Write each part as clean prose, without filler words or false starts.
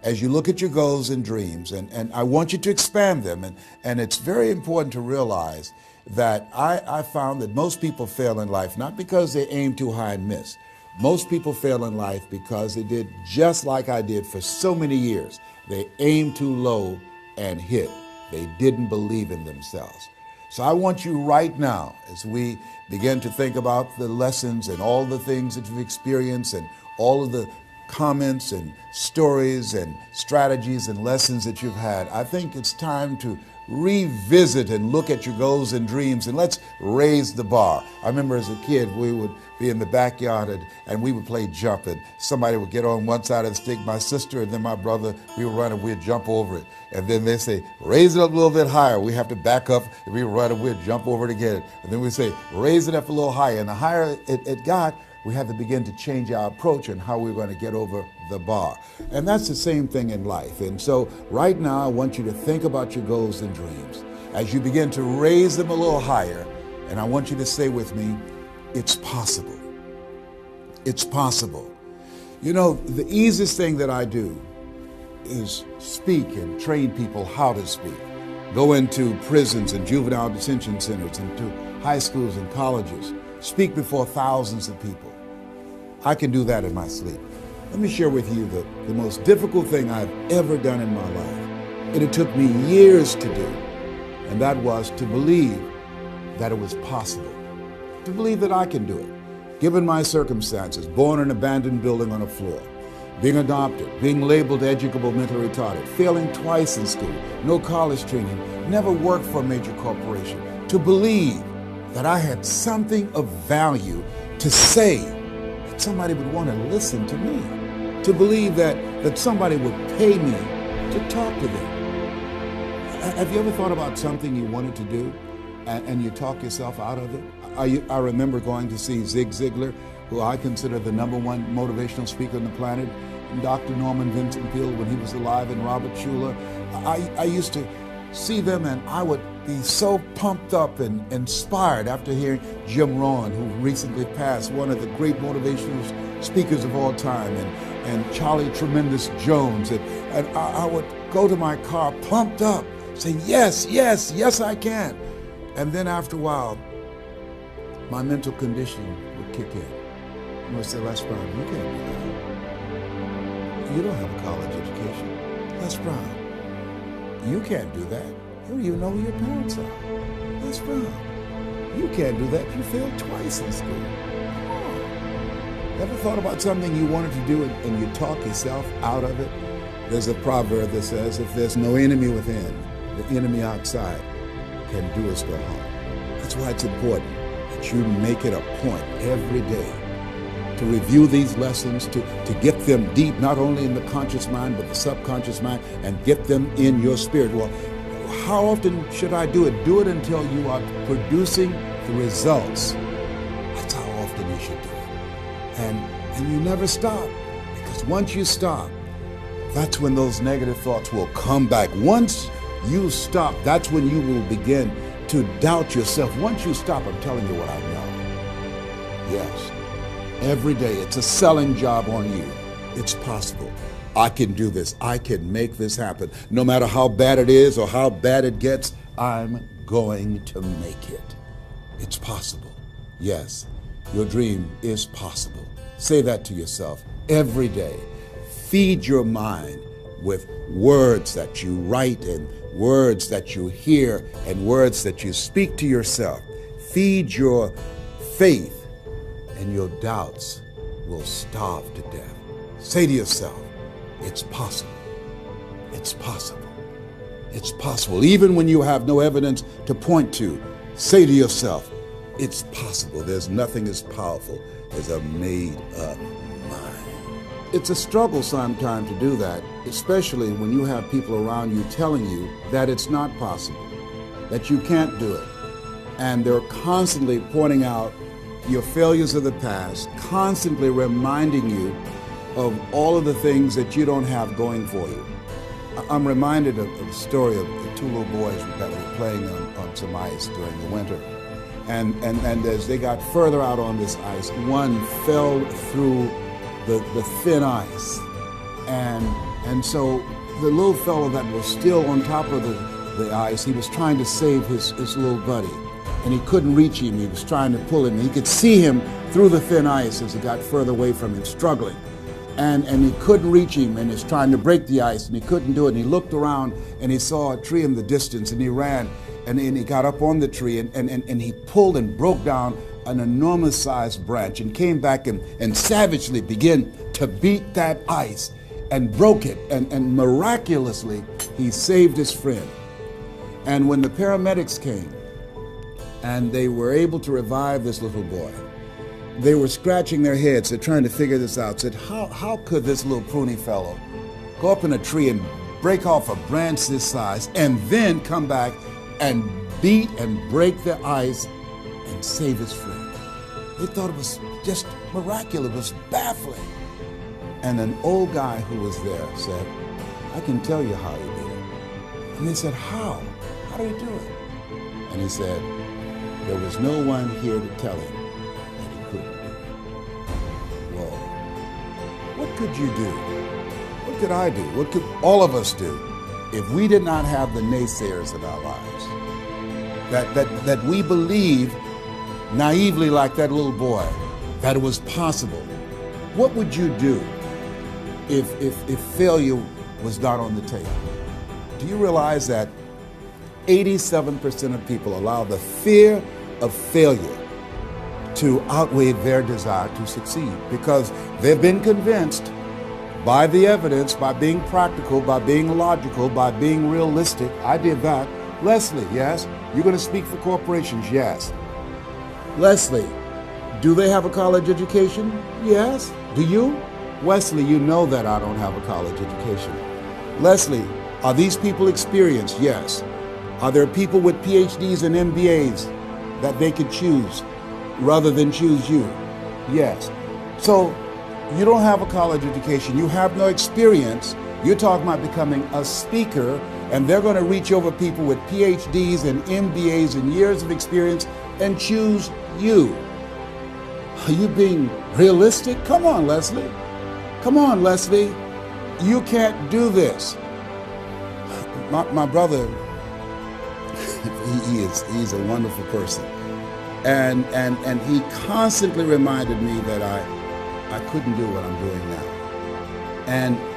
as you look at your goals and dreams, and I want you to expand them, and it's very important to realize that I found that most people fail in life not because they aim too high and miss. Most people fail in life because they did just like I did for so many years. They aimed too low and hit. They didn't believe in themselves. So I want you right now, as we begin to think about the lessons and all the things that you've experienced and all of the comments and stories and strategies and lessons that you've had, I think it's time to revisit and look at your goals and dreams, and let's raise the bar. I remember as a kid, we would be in the backyard and we would play jump, and somebody would get on one side of the stick, my sister and then my brother, we would run and we'd jump over it. And then they say, raise it up a little bit higher. We have to back up and we would run and we'd jump over it again. And then we'd say, raise it up a little higher. And the higher it got, we had to begin to change our approach and how we were going to get over the bar. And that's the same thing in life. And so right now, I want you to think about your goals and dreams as you begin to raise them a little higher. And I want you to say with me, it's possible. It's possible. You know, the easiest thing that I do is speak and train people how to speak. Go into prisons and juvenile detention centers, into high schools and colleges. Speak before thousands of people. I can do that in my sleep. Let me share with you the most difficult thing I've ever done in my life. And it took me years to do. And that was to believe that it was possible. To believe that I can do it. Given my circumstances, born in an abandoned building on a floor, being adopted, being labeled educable mentally retarded, failing twice in school, no college training, never worked for a major corporation. To believe that I had something of value to say, that somebody would want to listen to me, to believe that somebody would pay me to talk to them. Have you ever thought about something you wanted to do and you talk yourself out of it? I remember going to see Zig Ziglar, who I consider the #1 motivational speaker on the planet, and Dr. Norman Vincent Peale when he was alive, and Robert Schuller. I used to see them and I would be so pumped up and inspired after hearing Jim Rohn, who recently passed, one of the great motivational speakers of all time, and Charlie Tremendous Jones. And I would go to my car pumped up, saying, yes, yes, yes, I can. And then after a while, my mental conditioning would kick in. I would say, Les Brown, you can't do that. You don't have a college education. Les Brown, you can't do that. You don't even know who your parents are. Les Brown, you can't do that. You failed twice in school. Come on. Ever thought about something you wanted to do and you talk yourself out of it? There's a proverb that says, if there's no enemy within, the enemy outside can do us no harm. That's why it's important that you make it a point every day to review these lessons, to get them deep, not only in the conscious mind, but the subconscious mind, and get them in your spirit. Well, how often should I do it? Do it until you are producing the results. That's how often you should do it. And you never stop, because once you stop, that's when those negative thoughts will come back. Once you stop, that's when you will begin to doubt yourself. Once you stop, I'm telling you what I know. Yes. Every day, it's a selling job on you. It's possible. I can do this. I can make this happen. No matter how bad it is or how bad it gets, I'm going to make it. It's possible. Yes, your dream is possible. Say that to yourself every day. Feed your mind with words that you write and words that you hear and words that you speak to yourself. Feed your faith, and your doubts will starve to death. Say to yourself, it's possible. It's possible. It's possible. Even when you have no evidence to point to, say to yourself, it's possible. There's nothing as powerful as a made-up mind. It's a struggle sometimes to do that, especially when you have people around you telling you that it's not possible, that you can't do it. And they're constantly pointing out your failures of the past, constantly reminding you of all of the things that you don't have going for you. I'm reminded of the story of the two little boys that were playing on some ice during the winter. And as they got further out on this ice, one fell through the thin ice and And so the little fellow that was still on top of the ice, he was trying to save his little buddy. And he couldn't reach him. He was trying to pull him. He could see him through the thin ice as he got further away from him, struggling. And he couldn't reach him, and he's trying to break the ice, and he couldn't do it. And he looked around, and he saw a tree in the distance, and he ran, and he got up on the tree, and he pulled and broke down an enormous-sized branch and came back and savagely began to beat that ice and broke it. And miraculously, he saved his friend. And when the paramedics came, and they were able to revive this little boy, they were scratching their heads. They're trying to figure this out. Said, how could this little pruny fellow go up in a tree and break off a branch this size and then come back and beat and break the ice and save his friend? They thought it was just miraculous. It was baffling. And an old guy who was there said, I can tell you how he did it. And they said, how? How did he do it? And he said, there was no one here to tell him that he couldn't do it. Whoa. What could you do? What could I do? What could all of us do if we did not have the naysayers in our lives? That we believe naively like that little boy that it was possible. What would you do if failure was not on the table? Do you realize that 87% of people allow the fear of failure to outweigh their desire to succeed because they've been convinced by the evidence, by being practical, by being logical, by being realistic. I did that. Leslie, yes? You're going to speak for corporations? Yes. Leslie, do they have a college education? Yes. Do you? Wesley, you know that I don't have a college education. Leslie, are these people experienced? Yes. Are there people with PhDs and MBAs that they could choose rather than choose you? Yes. So you don't have a college education. You have no experience. You're talking about becoming a speaker, and they're going to reach over people with PhDs and MBAs and years of experience and choose you. Are you being realistic? Come on, Leslie. Come on, Leslie. You can't do this. My brother, he's a wonderful person. And he constantly reminded me that I couldn't do what I'm doing now.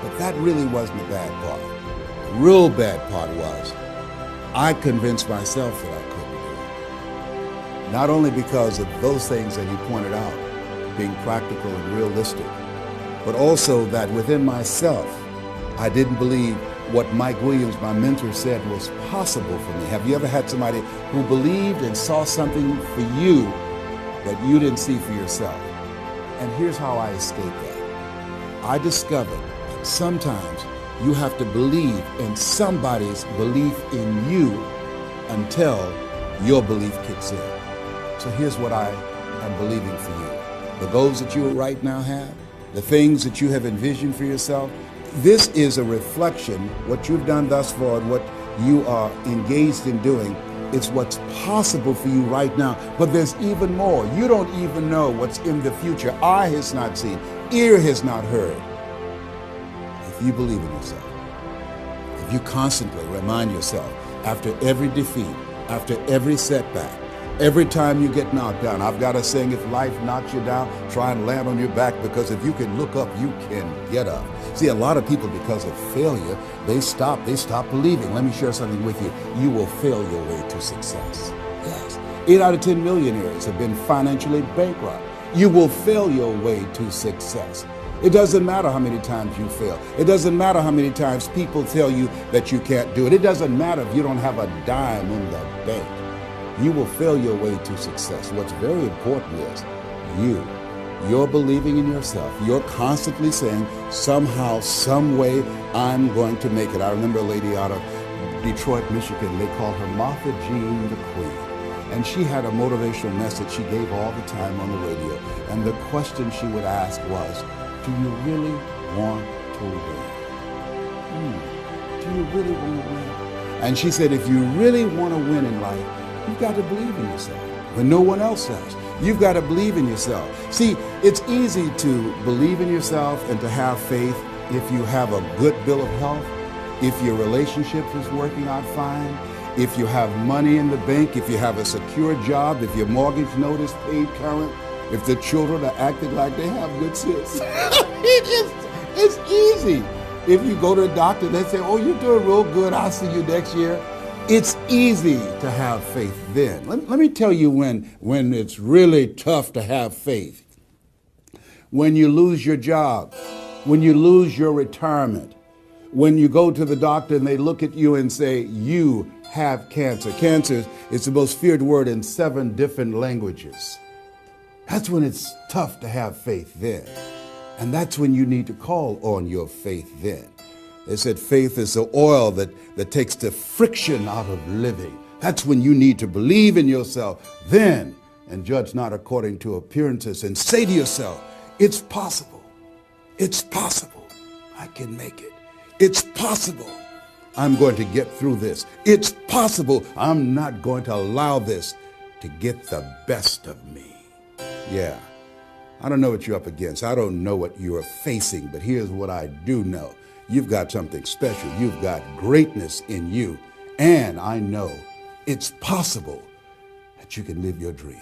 But that really wasn't the bad part. The real bad part was I convinced myself that I couldn't do it. Not only because of those things that you pointed out, being practical and realistic, but also that within myself, I didn't believe what Mike Williams, my mentor, said was possible for me. Have you ever had somebody who believed and saw something for you that you didn't see for yourself? And here's how I escaped that. I discovered that sometimes you have to believe in somebody's belief in you until your belief kicks in. So here's what I am believing for you. The goals that you right now have, the things that you have envisioned for yourself, this is a reflection, what you've done thus far and what you are engaged in doing. It's what's possible for you right now. But there's even more. You don't even know what's in the future. Eye has not seen, ear has not heard. If you believe in yourself, if you constantly remind yourself after every defeat, after every setback, every time you get knocked down, I've got a saying, if life knocks you down, try and land on your back, because if you can look up, you can get up. See, a lot of people, because of failure, they stop believing. Let me share something with you. You will fail your way to success. Yes. 8 out of 10 millionaires have been financially bankrupt. You will fail your way to success. It doesn't matter how many times you fail. It doesn't matter how many times people tell you that you can't do it. It doesn't matter if you don't have a dime in the bank. You will fail your way to success. What's very important is you're believing in yourself. You're constantly saying, somehow, some way, I'm going to make it. I remember a lady out of Detroit, Michigan. They called her Martha Jean the Queen. And she had a motivational message she gave all the time on the radio. And the question she would ask was, do you really want to win? Do you really want to win? And she said, if you really want to win in life, you've got to believe in yourself when no one else does. You've got to believe in yourself. See, it's easy to believe in yourself and to have faith if you have a good bill of health, if your relationship is working out fine, if you have money in the bank, if you have a secure job, if your mortgage note is paid current, if the children are acting like they have good sense. It's easy. If you go to a doctor, they say, oh, you're doing real good, I'll see you next year. It's easy to have faith then. Let me tell you when it's really tough to have faith. When you lose your job, when you lose your retirement, when you go to the doctor and they look at you and say, you have cancer. Cancer is the most feared word in 7 different languages. That's when it's tough to have faith then. And that's when you need to call on your faith then. They said faith is the oil that takes the friction out of living. That's when you need to believe in yourself then and judge not according to appearances and say to yourself, it's possible. It's possible. I can make it. It's possible. I'm going to get through this. It's possible. I'm not going to allow this to get the best of me. Yeah. I don't know what you're up against. I don't know what you're facing, but here's what I do know. You've got something special. You've got greatness in you. And I know it's possible that you can live your dream.